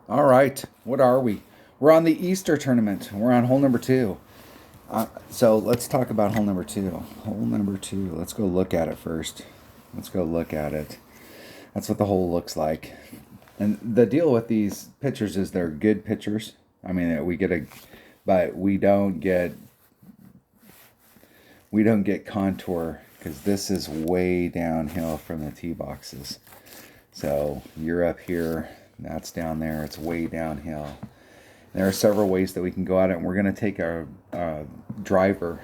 All right, what are we? We're on the Easter tournament. We're on hole number two. So let's talk about hole number two. Hole number two. Let's go look at it first. Let's go look at it. That's what the hole looks like. And the deal with these pictures is they're good pictures. I mean, but we don't get contour because this is way downhill from the tee boxes. So you're up here, that's down there. It's way downhill. There are several ways that we can go at it, and we're going to take a driver.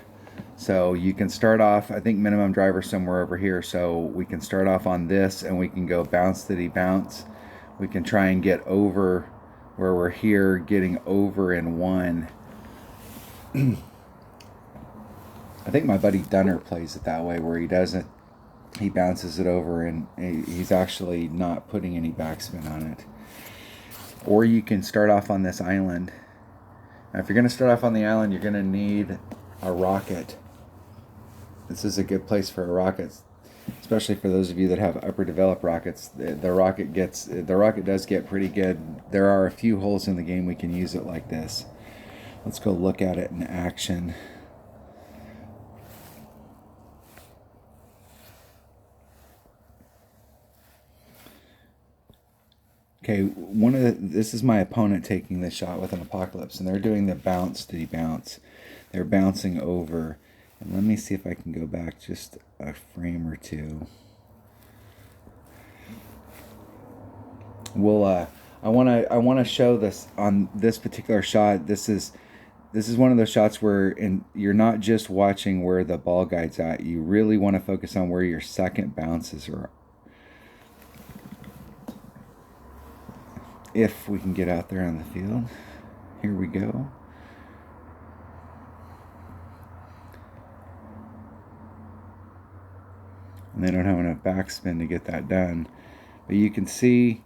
So you can start off, I think minimum driver somewhere over here. So we can start off on this, and we can go bounce city bounce. We can try and get over where we're here, getting over in one. I think my buddy Dunner plays it that way, where he bounces it over, and he's actually not putting any backspin on it. Or you can start off on this island. Now, if you're going to start off on the island, you're going to need a rocket. This is a good place for a rocket, especially for those of you that have upper developed rockets. The rocket does get pretty good. There are a few holes in the game we can use it like this. Let's go look at it in action. Okay, this is my opponent taking this shot with an Apocalypse, and they're doing the bounce to bounce. They're bouncing over, and let me see if I can go back just a frame or two. I want to show this on this particular shot. This is one of those shots where you're not just watching where the ball guide's at. You really want to focus on where your second bounces are. If we can get out there on the field. Here we go. And they don't have enough backspin to get that done. But you can see,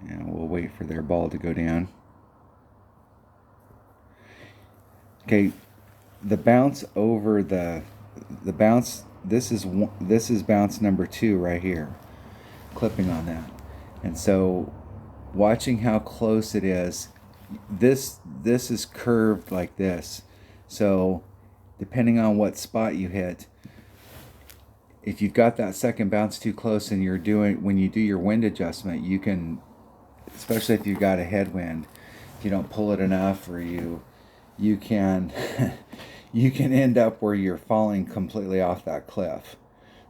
we'll wait for their ball to go down. Okay, the bounce over the bounce, this is bounce number 2 right here. Clipping on that. And so watching how close it is, this is curved like this. So depending on what spot you hit, if you've got that second bounce too close and when you do your wind adjustment, you can, especially if you've got a headwind, if you don't pull it enough, or you can you can end up where you're falling completely off that cliff.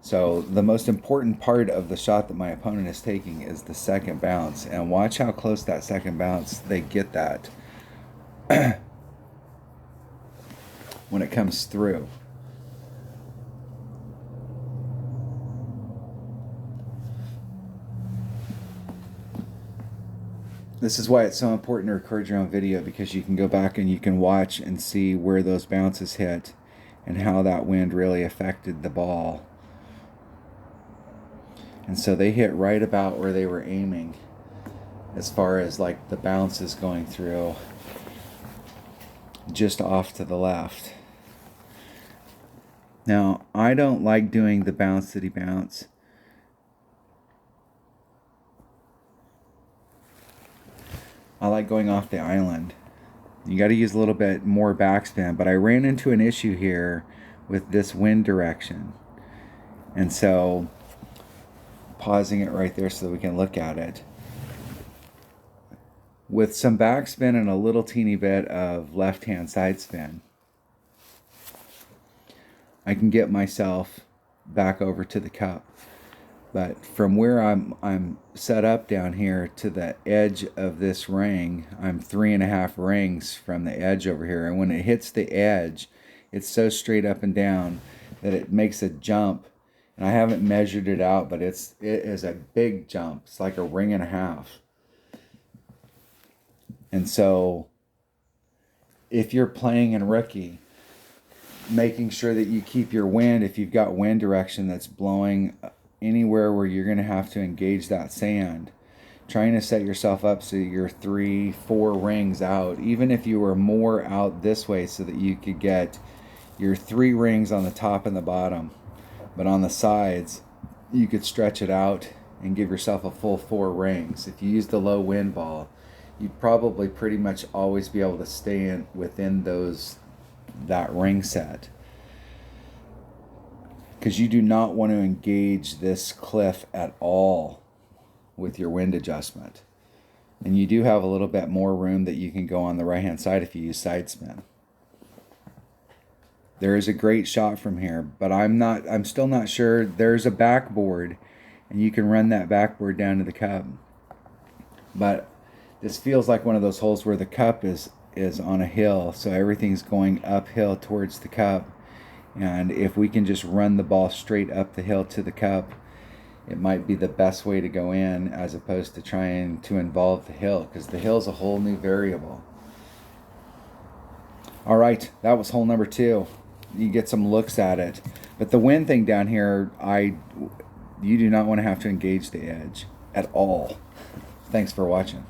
So the most important part of the shot that my opponent is taking is the second bounce. And watch how close that second bounce, they get that when it comes through. This is why it's so important to record your own video, because you can go back and you can watch and see where those bounces hit and how that wind really affected the ball. And so they hit right about where they were aiming as far as like the bounces going through, just off to the left. Now, I don't like doing the bounce city bounce. I like going off the island. You got to use a little bit more backspin, but I ran into an issue here with this wind direction. And so pausing it right there so that we can look at it. With some backspin and a little teeny bit of left-hand side spin, I can get myself back over to the cup. But from where I'm set up down here to the edge of this ring, I'm 3.5 rings from the edge over here. And when it hits the edge, it's so straight up and down that it makes a jump. And I haven't measured it out, but it is a big jump. It's like 1.5 rings. And so if you're playing in rookie, making sure that you keep your wind, if you've got wind direction that's blowing anywhere where you're going to have to engage that sand, trying to set yourself up so you're 3-4 rings out, even if you were more out this way, so that you could get your 3 rings on the top and the bottom. But on the sides, you could stretch it out and give yourself a full 4 rings. If you use the low wind ball, you'd probably pretty much always be able to stay in within that ring set, because you do not want to engage this cliff at all with your wind adjustment. And you do have a little bit more room that you can go on the right hand side if you use side spin. There is a great shot from here, but I'm still not sure. There's a backboard, and you can run that backboard down to the cup. But this feels like one of those holes where the cup is on a hill, so everything's going uphill towards the cup. And if we can just run the ball straight up the hill to the cup, it might be the best way to go in, as opposed to trying to involve the hill, because the hill is a whole new variable. All right, that was hole number 2. You get some looks at it. But the wind thing down here, you do not want to have to engage the edge at all. Thanks for watching.